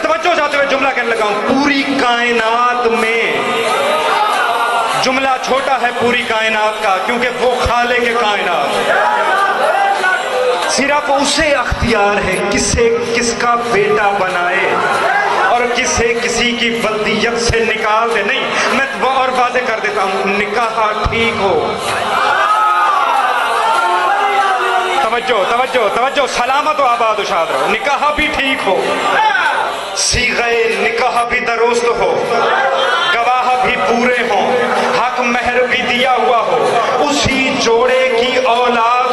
توجہ چاہتے ہوئے جملہ کہنے لگا ہوں، پوری کائنات میں جملہ چھوٹا ہے پوری کائنات کا، کیونکہ وہ خالق کائنات ہے۔ صرف اسے اختیار ہے کسے کس کا بیٹا بنائے اور کسے کسی کی ولدیت سے نکال دے۔ نہیں، میں اور واضح کر دیتا ہوں، نکاح ٹھیک ہو، توجہ توجہ توجہ، سلامت و آباد و شاد رہو، نکاح بھی ٹھیک ہو، صیغہ نکاح بھی درست ہو، گواہ بھی پورے ہوں، حق مہر بھی دیا ہوا ہو، اسی جوڑے کی اولاد